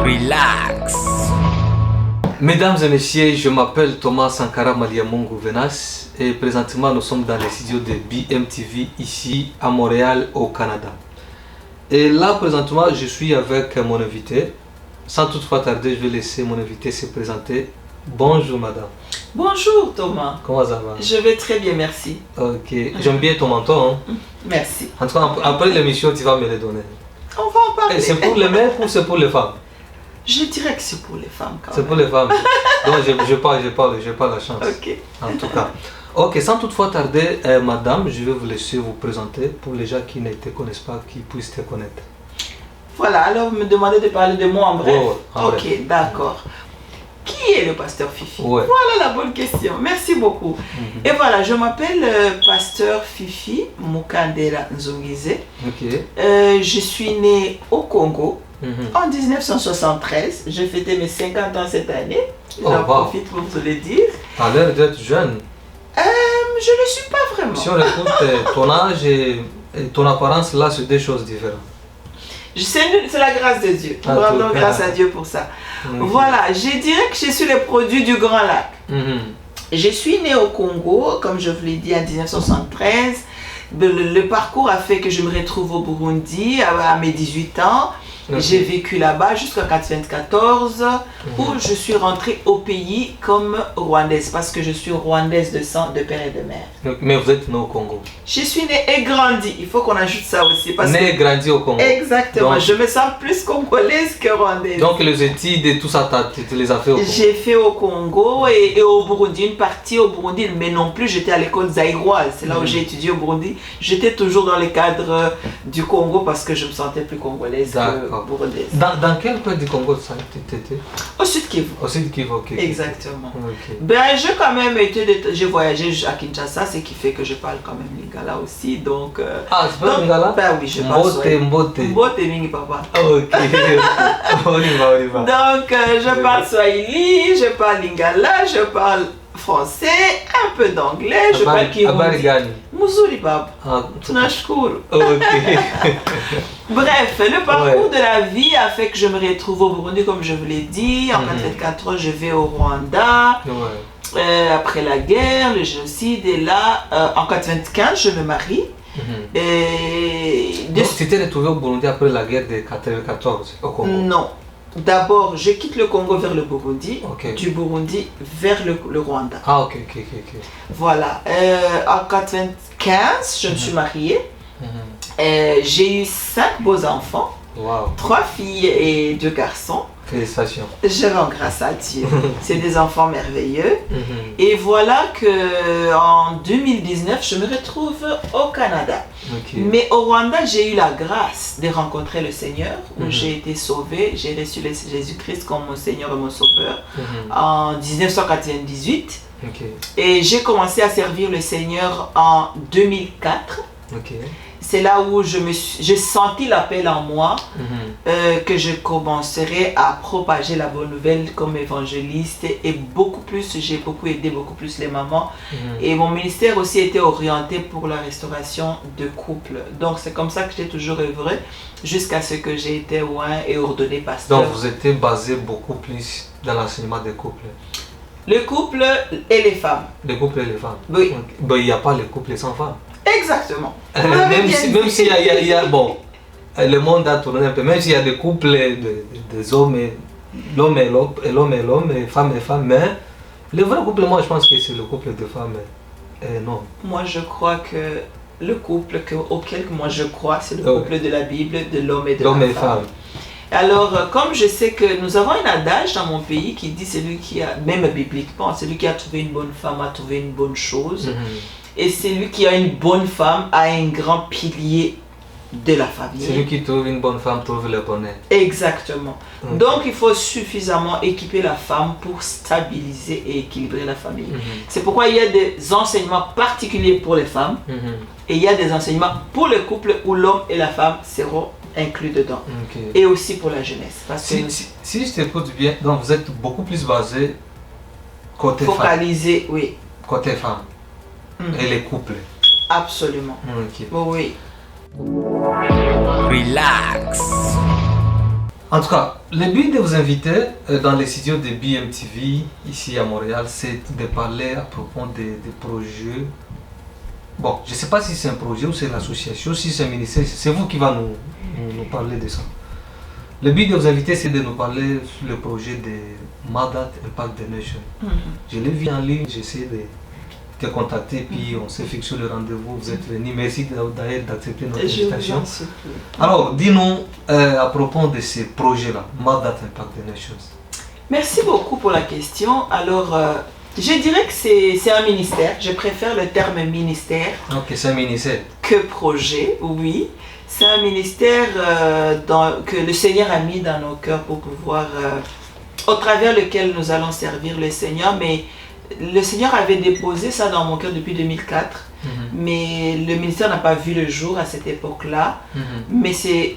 Relax. Mesdames et messieurs, je m'appelle Thomas Sankara Maliamungu Venas et présentement nous sommes dans les studios de BMTV ici à Montréal au Canada. Et là présentement je suis avec mon invité. Sans toutefois tarder, je vais laisser mon invité se présenter. Bonjour madame. Bonjour Thomas. Comment ça va? Je vais très bien, merci. Ok, j'aime bien ton menton. Hein? Merci. En tout cas, après l'émission, tu vas me le donner. On va en parler. C'est pour les mecs ou c'est pour les femmes? Je dirais que c'est pour les femmes quand même. C'est pour les femmes. Donc je pas la chance. Ok. En tout cas. Ok, sans toutefois tarder, madame, je vais vous laisser vous présenter pour les gens qui ne te connaissent pas, qui puissent te connaître. Voilà, alors vous me demandez de parler de moi en bref. Ouais, en bref. Ok, d'accord. Qui est le pasteur Fifi? Ouais. Voilà la bonne question. Merci beaucoup. Et voilà, je m'appelle pasteur Fifi Mukandera Nzongize. Ok. Je suis née au Congo. En 1973, j'ai fêté mes 50 ans cette année. J'en profite pour te le dire. Tu as l'air d'être jeune. Je ne suis pas vraiment. Si on écoute ton âge et ton apparence, là, c'est deux choses différentes. C'est la grâce de Dieu. Rendons grâce à Dieu pour ça. Voilà, je dirais que je suis le produit du Grand Lac. Je suis née au Congo, comme je vous l'ai dit, en 1973. Le parcours a fait que je me retrouve au Burundi à mes 18 ans. J'ai vécu là-bas jusqu'en 1994 où je suis rentrée au pays comme rwandaise parce que je suis rwandaise de sang, de père et de mère. Mais vous êtes née au Congo? Je suis née et grandie. Il faut qu'on ajoute ça aussi. Née et grandie au Congo. Exactement. Donc, je me sens plus congolaise que rwandaise. Donc les études et tout ça, tu les as fait au Congo? J'ai fait au Congo et au Burundi, une partie au Burundi, mais non plus j'étais à l'école zaïroise. C'est là où j'ai étudié au Burundi. J'étais toujours dans le cadre du Congo parce que je me sentais plus congolaise que burundaise. Dans quel coin du Congo ça t'étais? Au Sud Kivu. Au Sud Kivu, ok. Exactement. Okay. Ben, j'ai quand même j'ai voyagé à Kinshasa, ce qui fait que je parle quand même lingala aussi. Donc, ah, tu parles lingala? Ben oui, je parle Mbote. Mbote mingi papa. Ok. On y va. Donc, je parle swahili, je parle lingala, je parle français, un peu d'anglais, je parle kirundi. Muzuri baba. Tunashukuru. Bref, le parcours de la vie a fait que je me retrouve au Burundi, comme je vous l'ai dit. En 1994, je vais au Rwanda. Après la guerre, le génocide, et là, en 1995, je me marie. Donc, tu t'es retrouvé au Burundi après la guerre de 1994 au Congo? Non. D'abord, je quitte le Congo vers le Burundi, du Burundi vers le Rwanda. Ah, ok. Voilà. En 1995, je me suis mariée. J'ai eu 5 beaux enfants. Wow. 3 filles et 2 garçons. Félicitations. Je rends grâce à Dieu. C'est des enfants merveilleux. Et voilà que en 2019, je me retrouve au Canada. Mais au Rwanda, j'ai eu la grâce de rencontrer le Seigneur, où j'ai été sauvée. J'ai reçu Jésus-Christ comme mon Seigneur et mon Sauveur en 1998. Et j'ai commencé à servir le Seigneur en 2004. C'est là où j'ai senti l'appel en moi que je commencerai à propager la bonne nouvelle comme évangéliste et beaucoup plus, j'ai beaucoup aidé beaucoup plus les mamans. Et mon ministère aussi était orienté pour la restauration de couples. Donc c'est comme ça que j'ai toujours œuvré jusqu'à ce que j'ai été oint et ordonné pasteur. Donc vous étiez basé beaucoup plus dans l'enseignement des couples? Le couple et les femmes. Le couple et les femmes? Oui. Ben, il n'y a pas le couple sans femmes. Exactement. Même s'il y a, bon, le monde a tourné un peu, même s'il y a des couples des hommes, l'homme et l'homme, et femme et femme, mais le vrai couple, moi je pense que c'est le couple de femmes et non. Moi je crois que le couple auquel moi je crois, c'est le couple de la Bible, de l'homme et de la femme. Alors, comme je sais que nous avons un adage dans mon pays qui dit celui qui a, même bibliquement, celui qui a trouvé une bonne femme a trouvé une bonne chose. Et celui qui a une bonne femme a un grand pilier de la famille. Celui qui trouve une bonne femme trouve le bonheur. Exactement. Donc il faut suffisamment équiper la femme pour stabiliser et équilibrer la famille. C'est pourquoi il y a des enseignements particuliers pour les femmes et il y a des enseignements pour le couple où l'homme et la femme seront inclus dedans. Et aussi pour la jeunesse. Parce que si je t'écoute bien, donc vous êtes beaucoup plus basé côté focalisé, femme. Oui. Côté femme. Et les couples. Absolument. Oui. Relax. En tout cas, le but de vous inviter dans les studios de BMTV ici à Montréal, c'est de parler à propos des projets. Bon, je ne sais pas si c'est un projet ou c'est l'association, si c'est un ministère, c'est vous qui va nous parler de ça. Le but de vous inviter, c'est de nous parler sur le projet de Madat Impact the Nation. Je l'ai vu en ligne, j'ai essayé de te contacter, puis on s'est fixé le rendez-vous, vous êtes venu. Merci d'ailleurs d'accepter notre invitation. Alors, dis-nous à propos de ces projets-là, Madat Impact the Nations. Merci beaucoup pour la question. Alors, je dirais que c'est un ministère. Je préfère le terme ministère. Ok, c'est un ministère. Que projet, oui. C'est un ministère que le Seigneur a mis dans nos cœurs pour pouvoir, au travers lequel nous allons servir le Seigneur. Mais le Seigneur avait déposé ça dans mon cœur depuis 2004. Mais le ministère n'a pas vu le jour à cette époque-là. Mais c'est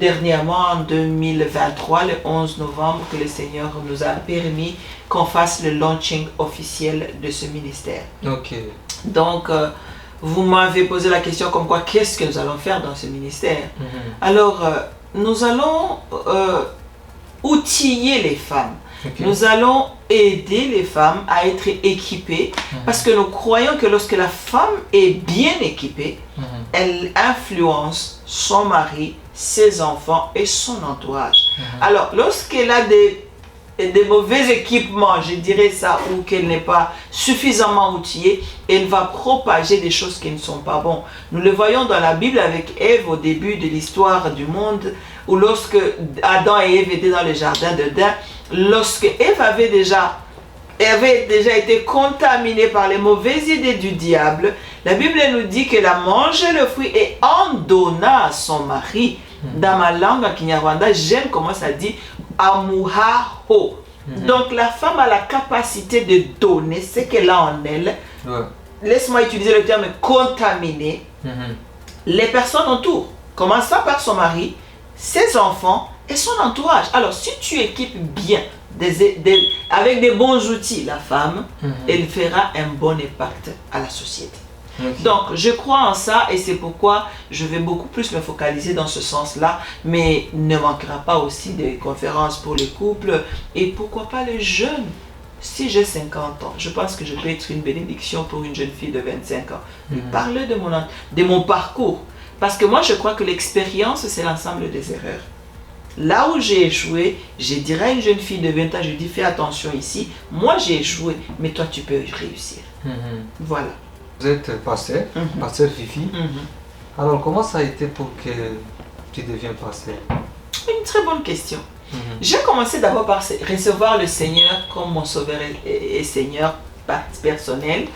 dernièrement, en 2023, le 11 novembre, que le Seigneur nous a permis qu'on fasse le launching officiel de ce ministère. Ok. Donc, vous m'avez posé la question comme quoi, qu'est-ce que nous allons faire dans ce ministère? Alors, nous allons outiller les femmes. Okay. Nous allons aider les femmes à être équipées parce que nous croyons que lorsque la femme est bien équipée, elle influence son mari, ses enfants et son entourage. Alors, lorsqu'elle a des mauvais équipements, je dirais ça, ou qu'elle n'est pas suffisamment outillée, elle va propager des choses qui ne sont pas bonnes. Nous le voyons dans la Bible avec Ève au début de l'histoire du monde, où lorsque Adam et Ève étaient dans le jardin d'Éden, lorsque Ève avait déjà été contaminée par les mauvaises idées du diable, la Bible nous dit qu'elle a mangé le fruit et en donna à son mari. Dans ma langue en Kinyarwanda, j'aime comment ça dit amuhaho. Donc la femme a la capacité de donner ce qu'elle a en elle. Laisse-moi utiliser le terme contaminé. Les personnes autour, commençant par son mari, ses enfants et son entourage. Alors si tu équipes bien avec des bons outils la femme, elle fera un bon impact à la société. Donc je crois en ça et c'est pourquoi je vais beaucoup plus me focaliser dans ce sens-là, mais ne manquera pas aussi des conférences pour les couples et pourquoi pas les jeunes. Si j'ai 50 ans, je pense que je peux être une bénédiction pour une jeune fille de 25 ans. Parler de mon parcours, parce que moi je crois que l'expérience c'est l'ensemble des erreurs. Là où j'ai échoué, je dirais à une jeune fille de 20 ans, je dis fais attention ici, moi j'ai échoué, mais toi tu peux réussir. Voilà. Vous êtes pasteur, pasteur Fifi. Alors comment ça a été pour que tu deviennes pasteur? Une très bonne question. J'ai commencé d'abord par recevoir le Seigneur comme mon sauveur et Seigneur personnel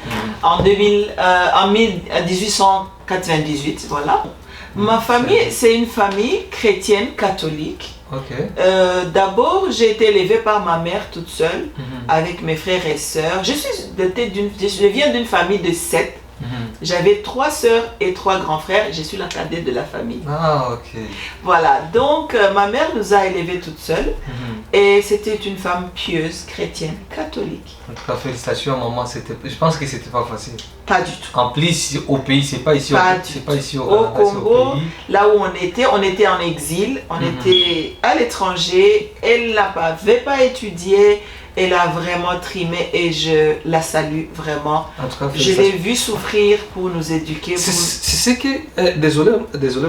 en 1898, voilà. Ma famille, c'est une famille chrétienne catholique. D'abord, j'ai été élevée par ma mère toute seule, avec mes frères et sœurs. Je viens d'une famille de 7. J'avais 3 sœurs et 3 grands frères. Je suis la cadette de la famille. Ah, ok. Voilà, donc ma mère nous a élevés toute seule. Et c'était une femme pieuse, chrétienne, catholique. En tout cas, félicitations à maman. Je pense que c'était pas facile. Pas du tout. En plus, au pays, c'est pas ici au Congo, là où on était en exil, on était à l'étranger. Elle n'avait pas étudié. Elle a vraiment trimé et je la salue vraiment. En tout cas, je l'ai vue souffrir pour nous éduquer. C'est ce que, désolé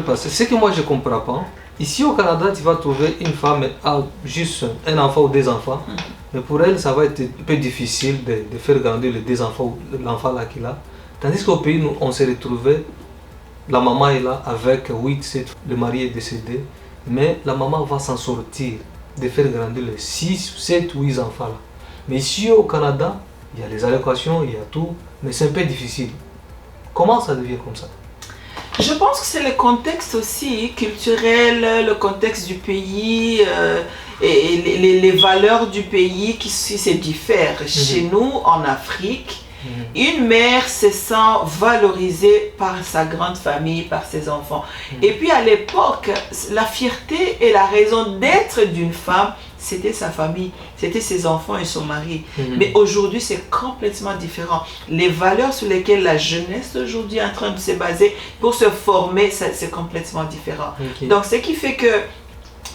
parce que ce que moi je ne comprends pas. Ici au Canada, tu vas trouver une femme à juste un enfant ou 2 enfants. Mais pour elle, ça va être un peu difficile de faire grandir les 2 enfants ou l'enfant là qu'il a. Tandis qu'au pays, nous, on s'est retrouvés, la maman est là avec 8, 7, le mari est décédé. Mais la maman va s'en sortir, de faire grandir les 6, 7 ou 8 enfants là. Mais ici au Canada, il y a les allocations, il y a tout, mais c'est un peu difficile. Comment ça devient comme ça? Je pense que c'est le contexte aussi culturel, le contexte du pays et les valeurs du pays qui se diffèrent. Chez nous, en Afrique, une mère se sent valorisée par sa grande famille, par ses enfants. Et puis à l'époque, la fierté et la raison d'être d'une femme, c'était sa famille, c'était ses enfants et son mari. Mais aujourd'hui, c'est complètement différent. Les valeurs sur lesquelles la jeunesse aujourd'hui est en train de se baser pour se former, c'est complètement différent. Donc, ce qui fait que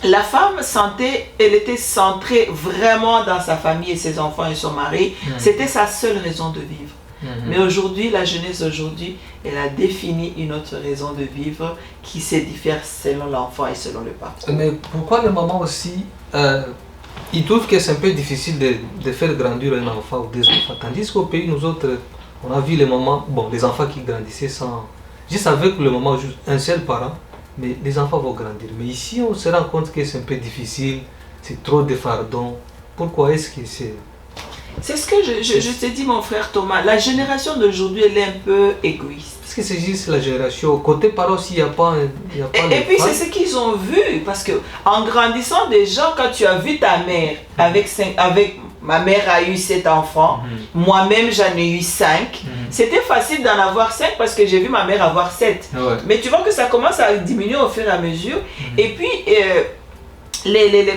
la femme elle était centrée vraiment dans sa famille et ses enfants et son mari. C'était sa seule raison de vivre. Mais aujourd'hui, la jeunesse aujourd'hui, elle a défini une autre raison de vivre qui se diffère selon l'enfant et selon le parcours. Mais pourquoi les mamans aussi, ils trouvent que c'est un peu difficile de faire grandir un enfant ou des enfants, tandis qu'au pays, nous autres, on a vu les mamans, les enfants qui grandissaient juste avec le maman, juste un seul parent, mais les enfants vont grandir. Mais ici, on se rend compte que c'est un peu difficile, c'est trop de fardons. Pourquoi est-ce que c'est... C'est ce que je t'ai dit, mon frère Thomas. La génération d'aujourd'hui, elle est un peu égoïste. Parce que c'est juste la génération. Côté parents aussi, il n'y a pas... Et puis, c'est ce qu'ils ont vu. Parce que en grandissant déjà, quand tu as vu ta mère, ma mère a eu 7 enfants, moi-même j'en ai eu 5. C'était facile d'en avoir 5 parce que j'ai vu ma mère avoir 7. Ouais. Mais tu vois que ça commence à diminuer au fur et à mesure. Et puis, les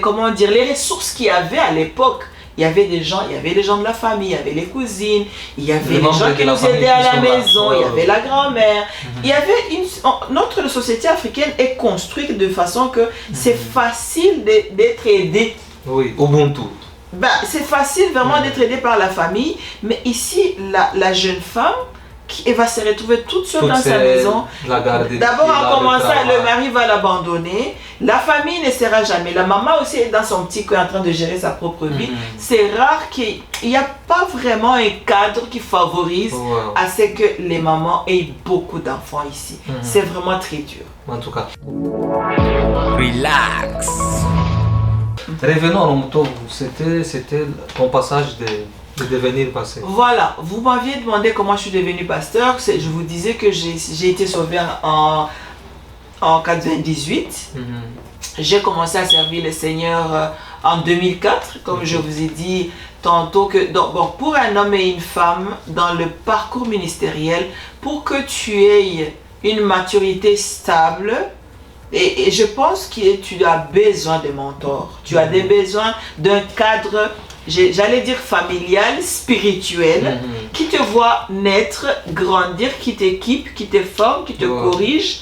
ressources qu'il y avait à l'époque, il y avait des gens de la famille, il y avait les cousines, il y avait les gens qui nous aidaient à la maison, il y avait la grand-mère. Il y avait notre société africaine est construite de façon que c'est facile d'être aidé. Oui, Ubuntu. C'est facile vraiment d'être aidé par la famille, mais ici, la jeune femme, elle va se retrouver toute seule dans sa maison. D'abord, en commençant, le mari va l'abandonner. La famille ne sera jamais. La maman aussi est dans son petit coin en train de gérer sa propre vie. C'est rare qu'il n'y a pas vraiment un cadre qui favorise à ce que les mamans aient beaucoup d'enfants ici. C'est vraiment très dur. En tout cas. Relax. Revenons à Romuto, c'était ton passage de devenir pasteur. Voilà, vous m'aviez demandé comment je suis devenu pasteur. Je vous disais que j'ai été sauvé en 98. J'ai commencé à servir le Seigneur en 2004, comme je vous ai dit tantôt. Pour un homme et une femme, dans le parcours ministériel, pour que tu aies une maturité stable, et je pense que tu as besoin de mentors. Tu as besoin d'un cadre, j'allais dire familial, spirituel, qui te voit naître, grandir, qui t'équipe, qui te forme, qui te corrige,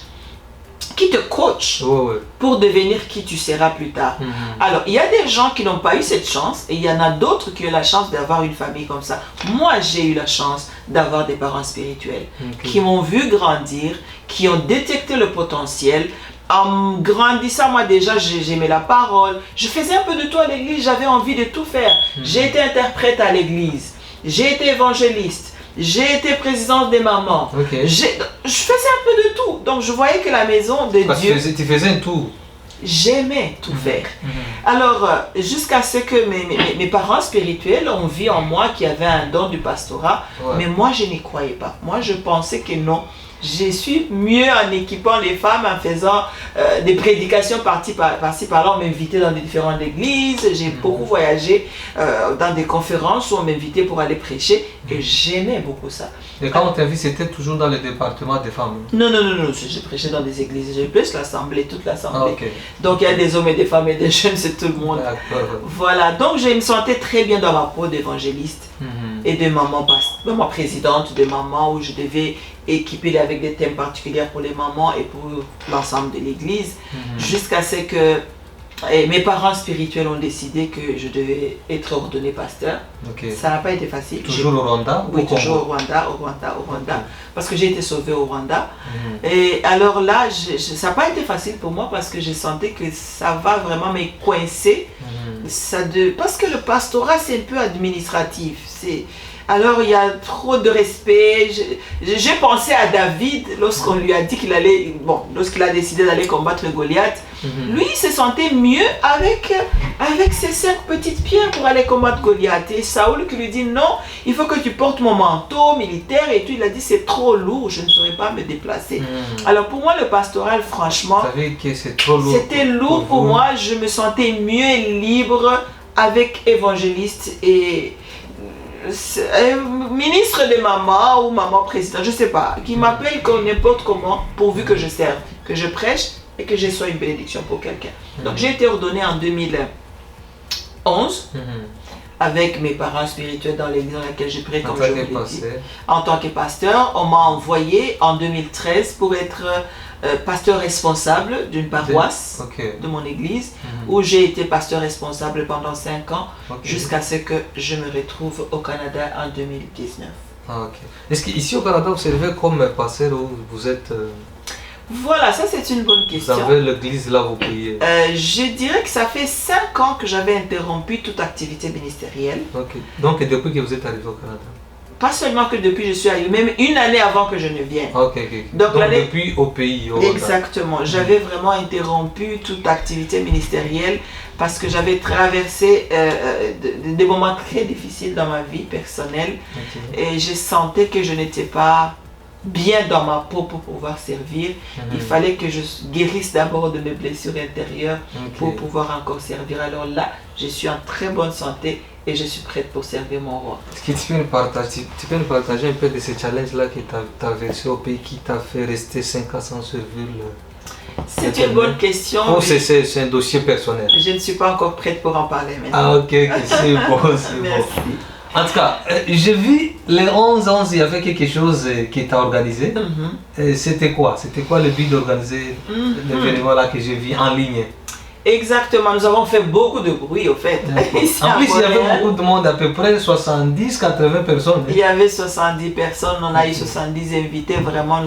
qui te coach pour devenir qui tu seras plus tard. Alors, il y a des gens qui n'ont pas eu cette chance et il y en a d'autres qui ont la chance d'avoir une famille comme ça. Moi, j'ai eu la chance d'avoir des parents spirituels qui m'ont vu grandir, qui ont détecté le potentiel. En grandissant, moi déjà, j'aimais la parole. Je faisais un peu de tout à l'église, j'avais envie de tout faire. J'ai été interprète à l'église, j'ai été évangéliste, j'ai été présidente des mamans. Je faisais un peu de tout. Donc je voyais que la maison de Dieu... Tu faisais un tout. J'aimais tout faire. Alors, jusqu'à ce que mes parents spirituels ont vu en moi qu'il y avait un don du pastorat, mais moi je n'y croyais pas. Moi je pensais que non. Je suis mieux en équipant les femmes, en faisant des prédications par-ci par-là. On m'invitait dans des différentes églises. J'ai beaucoup voyagé dans des conférences où on m'invitait pour aller prêcher. Et j'aimais beaucoup ça. Et quand on t'a vu, c'était toujours dans le département des femmes? Non. J'ai prêché dans des églises. J'ai plus l'assemblée, toute l'assemblée. Donc il y a des hommes et des femmes et des jeunes, c'est tout le monde. Voilà, donc je me sentais très bien dans ma peau d'évangéliste et de maman présidente de maman, où je devais équiper avec des thèmes particuliers pour les mamans et pour l'ensemble de l'église, jusqu'à ce que mes parents spirituels ont décidé que je devais être ordonné pasteur. Ça n'a pas été facile. Toujours au Rwanda? Oui, toujours au Rwanda. Parce que j'ai été sauvée au Rwanda. Et alors là, ça n'a pas été facile pour moi parce que je sentais que ça va vraiment me coincer. Parce que le pastorat, c'est un peu administratif. Alors il y a trop de respect. J'ai pensé à David lorsqu'on lui a dit lorsqu'il a décidé d'aller combattre Goliath. Lui, il se sentait mieux avec ses 5 petites pierres pour aller combattre Goliath. Et Saoul qui lui dit non, il faut que tu portes mon manteau militaire. Et tout, il a dit c'est trop lourd, je ne saurais pas me déplacer. Alors pour moi, le pastoral, franchement, c'était lourd pour moi. Je me sentais mieux et libre avec évangéliste et ministre de maman ou maman président, je sais pas, qui m'appelle n'importe comment, pourvu que je serve, que je prêche et que je sois une bénédiction pour quelqu'un. Donc j'ai été ordonnée en 2011 avec mes parents spirituels dans l'église dans laquelle j'ai prêché, comme je vous l'ai dit. En tant que pasteur, on m'a envoyé en 2013 pour être pasteur responsable d'une paroisse de mon église, où j'ai été pasteur responsable pendant 5 ans, jusqu'à ce que je me retrouve au Canada en 2019. Est-ce qu'ici au Canada, vous servez comme pasteur ou vous êtes... Voilà, ça c'est une bonne question. Vous avez l'église là, vous priez? Je dirais que ça fait 5 ans que j'avais interrompu toute activité ministérielle. Donc depuis que vous êtes arrivé au Canada? Pas seulement que depuis je suis arrivé, même une année avant que je ne vienne. Donc depuis au pays. Exactement. J'avais vraiment interrompu toute activité ministérielle parce que j'avais traversé des moments très difficiles dans ma vie personnelle. Et je sentais que je n'étais pas bien dans ma peau pour pouvoir servir. Il fallait que je guérisse d'abord de mes blessures intérieures pour pouvoir encore servir. Alors là, je suis en très bonne santé et je suis prête pour servir mon roi. Est-ce que tu peux nous partager un peu de ces challenges-là que tu as versé au pays qui t'a fait rester 5 ans sans servir C'est une bonne question. C'est un dossier personnel. Je ne suis pas encore prête pour en parler maintenant. C'est bon, c'est bon. En tout cas, j'ai vu les 11-11, il y avait quelque chose qui t'a organisé. C'était quoi? C'était quoi le but d'organiser l'événement là que j'ai vu en ligne? Exactement, nous avons fait beaucoup de bruit au fait. En plus, il y avait beaucoup de monde, à peu près 70-80 personnes. Il y avait 70 personnes, on a eu 70 invités. Vraiment,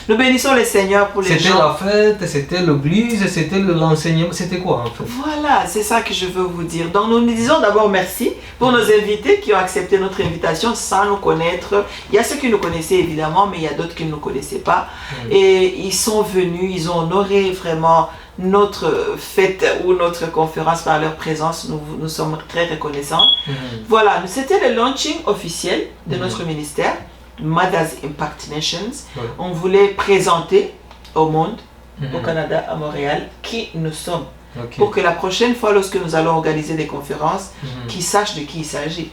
nous bénissons le Seigneur pour les gens. C'était la fête, c'était l'église, c'était l'enseignement, c'était quoi en fait? Voilà, c'est ça que je veux vous dire. Donc nous disons d'abord merci pour nos invités qui ont accepté notre invitation sans nous connaître. Il y a ceux qui nous connaissaient évidemment, mais il y a d'autres qui ne nous connaissaient pas. Et ils sont venus, ils ont honoré vraiment notre fête ou notre conférence par leur présence. Nous sommes très reconnaissants. Voilà, c'était le launching officiel de notre ministère, Mother's Impact Nations. On voulait présenter au monde, au Canada, à Montréal, qui nous sommes. Pour que la prochaine fois, lorsque nous allons organiser des conférences, qu'ils sachent de qui il s'agit.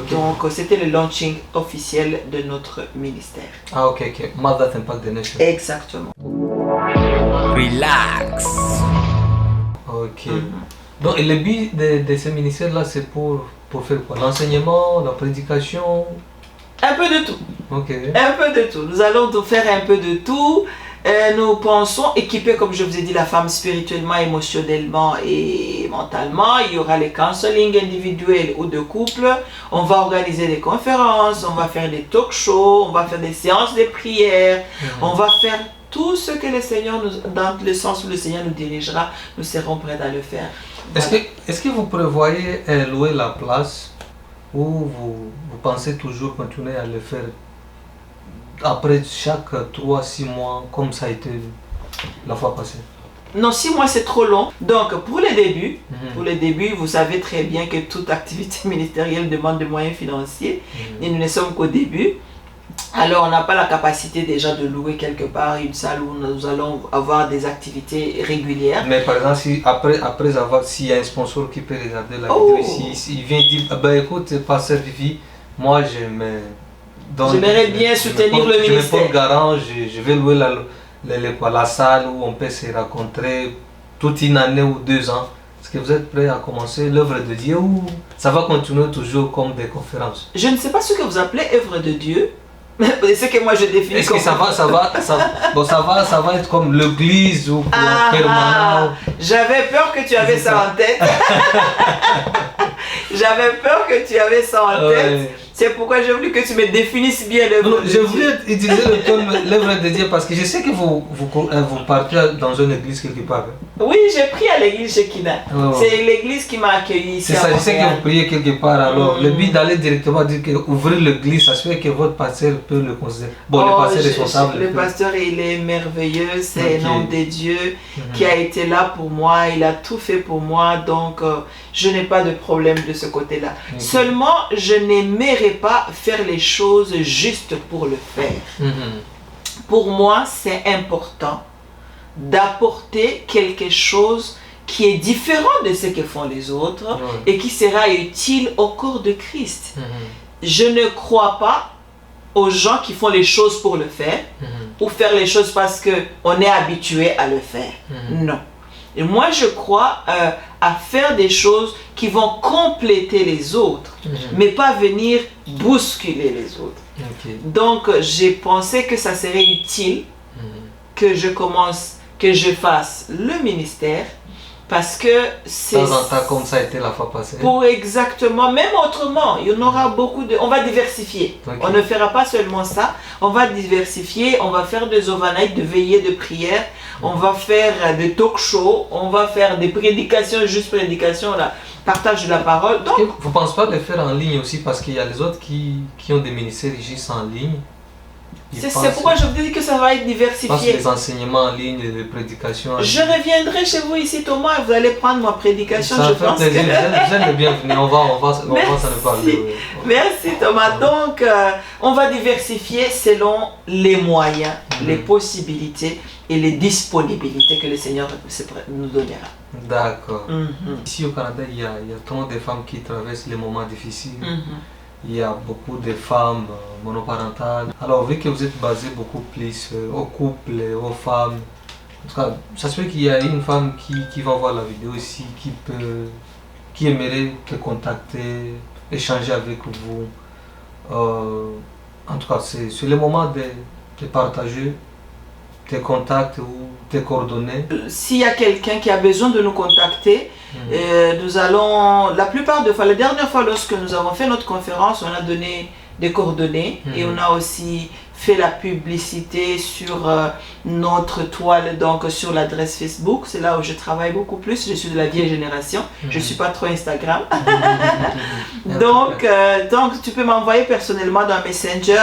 Donc c'était le launching officiel de notre ministère. Mother's Impact Nations. Exactement. Relax. Donc le but de ce ministère-là, c'est pour faire quoi? L'enseignement, la prédication? Un peu de tout. Un peu de tout. Nous allons faire un peu de tout. Nous pensons équiper, comme je vous ai dit, la femme spirituellement, émotionnellement et mentalement. Il y aura les counseling individuels ou de couple. On va organiser des conférences, on va faire des talk shows, on va faire des séances de prière. On va faire tout ce que le Seigneur, dans le sens où le Seigneur nous dirigera, nous serons prêts à le faire. Voilà. Est-ce que vous prévoyez louer la place ou vous pensez toujours continuer à le faire après chaque 3-6 mois comme ça a été la fois passée? Non, 6 mois c'est trop long. Donc pour les débuts, vous savez très bien que toute activité ministérielle demande des moyens financiers et nous ne sommes qu'au début. Alors on n'a pas la capacité déjà de louer quelque part une salle où nous allons avoir des activités régulières. Mais par exemple, si après avoir, s'il y a un sponsor qui peut regarder la vidéo, s'il vient dire, écoute, pasteur Vivi, moi j'aimerais bien soutenir le ministère. Je me porte garant, je vais louer la salle où on peut se rencontrer toute une année ou 2 ans. Est-ce que vous êtes prêts à commencer l'œuvre de Dieu ou ça va continuer toujours comme des conférences? Je ne sais pas ce que vous appelez œuvre de Dieu. C'est ce que moi je définis. Est-ce que ça va être comme l'église ou permanent? J'avais peur que tu avais ça en tête. J'avais peur que tu avais ça en tête. C'est pourquoi j'ai voulu que tu me définisses bien l'œuvre de Dieu. Je voulais utiliser le terme l'œuvre de Dieu parce que je sais que vous partez dans une église quelque part. Oui, j'ai prié à l'église Shekinah. C'est l'église qui m'a accueilli ici. C'est ça, je sais que vous priez quelque part. Alors, le but d'aller directement dire qu'ouvrir l'église, ça se fait que votre pasteur peut le considérer. Bon, le pasteur responsable. Le pasteur, il est merveilleux. C'est un homme de Dieu qui a été là pour moi. Il a tout fait pour moi. Donc, je n'ai pas de problème de ce côté-là. Seulement, je n'aimerais pas faire les choses juste pour le faire. Pour moi, c'est important d'apporter quelque chose qui est différent de ce que font les autres et qui sera utile au corps de Christ. Je ne crois pas aux gens qui font les choses pour le faire ou faire les choses parce qu'on est habitué à le faire. Non. Et moi, je crois à faire des choses qui vont compléter les autres, mais pas venir bousculer les autres. Donc, j'ai pensé que ça serait utile que je fasse le ministère, parce que c'est... De temps en temps, comme ça a été la fois passée. Pour exactement, même autrement, il y en aura beaucoup de... On va diversifier. Okay. On ne fera pas seulement ça, on va diversifier, on va faire des overnight, de veillées de prière, on va faire des talk shows, on va faire des prédications, juste prédications, là, partage de la parole. Donc, vous ne pensez pas de le faire en ligne aussi, parce qu'il y a les autres qui ont des ministères juste en ligne. C'est pourquoi je vous dis que ça va être diversifié. Les enseignements en ligne, les prédications en ligne. Je reviendrai chez vous ici, Thomas, et vous allez prendre ma prédication. Ça fait plaisir. Vous êtes le bienvenu. On va s'en parler. Oui. Merci Thomas. Donc, on va diversifier selon les moyens, les possibilités et les disponibilités que le Seigneur nous donnera. D'accord. Ici au Canada, il y a trop de femmes qui traversent les moments difficiles. Il y a beaucoup de femmes monoparentales. Alors, vu que vous êtes basé beaucoup plus aux couples, aux femmes, en tout cas, ça se fait qu'il y a une femme qui va voir la vidéo ici, qui aimerait te contacter, échanger avec vous. En tout cas, c'est le moment de partager tes contacts ou tes coordonnées. S'il y a quelqu'un qui a besoin de nous contacter, nous allons, la plupart des fois, la dernière fois lorsque nous avons fait notre conférence, on a donné des coordonnées et on a aussi fait la publicité sur notre toile, donc sur l'adresse Facebook. C'est là où je travaille beaucoup plus, je suis de la vieille génération, je ne suis pas trop Instagram. donc tu peux m'envoyer personnellement dans Messenger,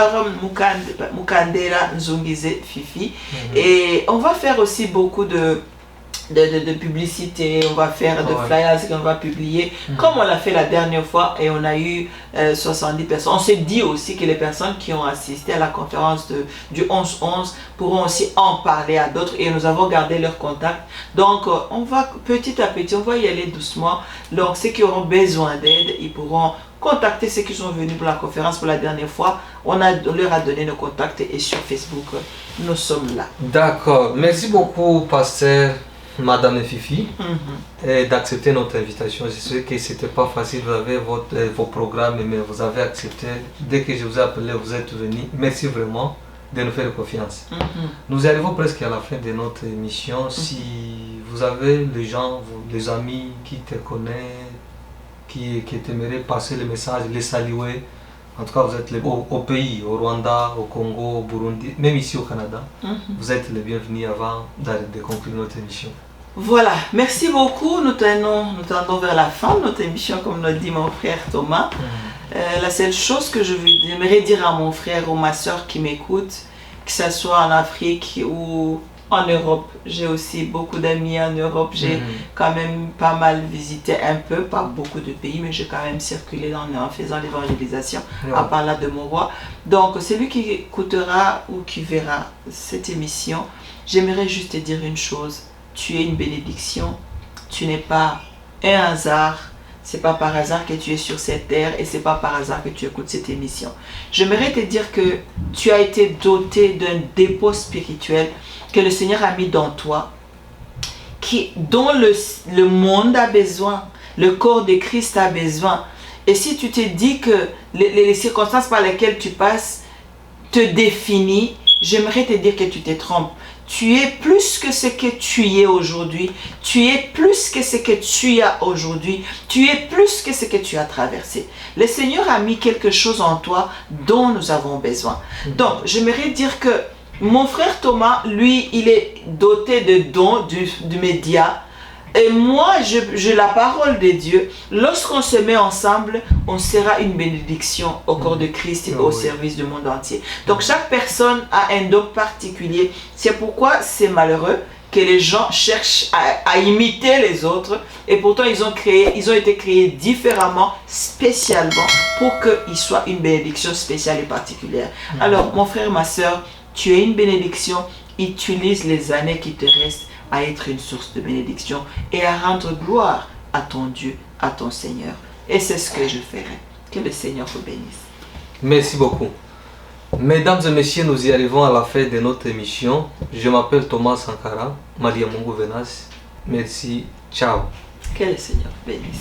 Mukandela Nzungize Fifi. Et on va faire aussi beaucoup de publicité, on va faire de flyers qu'on va publier comme on l'a fait la dernière fois et on a eu 70 personnes. On s'est dit aussi que les personnes qui ont assisté à la conférence du 11-11 pourront aussi en parler à d'autres et nous avons gardé leur contact. Donc on va petit à petit, on va y aller doucement. Donc ceux qui auront besoin d'aide, ils pourront contacter ceux qui sont venus pour la conférence pour la dernière fois. On leur a donné nos contacts et sur Facebook, nous sommes là. D'accord, merci beaucoup pasteur Madame Fifi, d'accepter notre invitation. Je sais que c'était pas facile, vous avez vos programmes, mais vous avez accepté. Dès que je vous ai appelé, vous êtes venu. Merci vraiment de nous faire confiance. Nous arrivons presque à la fin de notre émission. Si vous avez les gens, les amis qui te connaissent, qui t'aimeraient passer le message, les saluer. En tout cas, vous êtes au pays, au Rwanda, au Congo, au Burundi, même ici au Canada. Vous êtes les bienvenus avant de conclure notre émission. Voilà, merci beaucoup. Nous tendons vers la fin de notre émission, comme l'a dit mon frère Thomas. La seule chose que j'aimerais dire à mon frère ou ma soeur qui m'écoute, que ce soit en Afrique ou en Europe, j'ai aussi beaucoup d'amis en Europe. J'ai quand même pas mal visité un peu, pas beaucoup de pays, mais j'ai quand même circulé en faisant l'évangélisation, en parlant de mon roi. Donc, celui qui écoutera ou qui verra cette émission, j'aimerais juste te dire une chose. Tu es une bénédiction, tu n'es pas un hasard, c'est pas par hasard que tu es sur cette terre et c'est pas par hasard que tu écoutes cette émission. J'aimerais te dire que tu as été doté d'un dépôt spirituel que le Seigneur a mis dans toi, dont le monde a besoin, le corps de Christ a besoin. Et si tu te dis que les circonstances par lesquelles tu passes te définissent, j'aimerais te dire que tu te trompes. Tu es plus que ce que tu es aujourd'hui. Tu es plus que ce que tu as aujourd'hui. Tu es plus que ce que tu as traversé. Le Seigneur a mis quelque chose en toi dont nous avons besoin. Donc, j'aimerais dire que mon frère Thomas, lui, il est doté de dons du média. Et moi, j'ai la parole de Dieu. Lorsqu'on se met ensemble, on sera une bénédiction au corps de Christ et au service du monde entier. Donc, chaque personne a un don particulier. C'est pourquoi c'est malheureux que les gens cherchent à imiter les autres. Et pourtant, ils ont été créés différemment, spécialement, pour qu'ils soient une bénédiction spéciale et particulière. Alors, mon frère, ma soeur, tu es une bénédiction. Utilise les années qui te restent à être une source de bénédiction et à rendre gloire à ton Dieu, à ton Seigneur. Et c'est ce que je ferai. Que le Seigneur vous bénisse. Merci beaucoup. Mesdames et messieurs, nous y arrivons à la fin de notre émission. Je m'appelle Thomas Sankara, Malia Mungu Venas. Merci. Ciao. Que le Seigneur vous bénisse.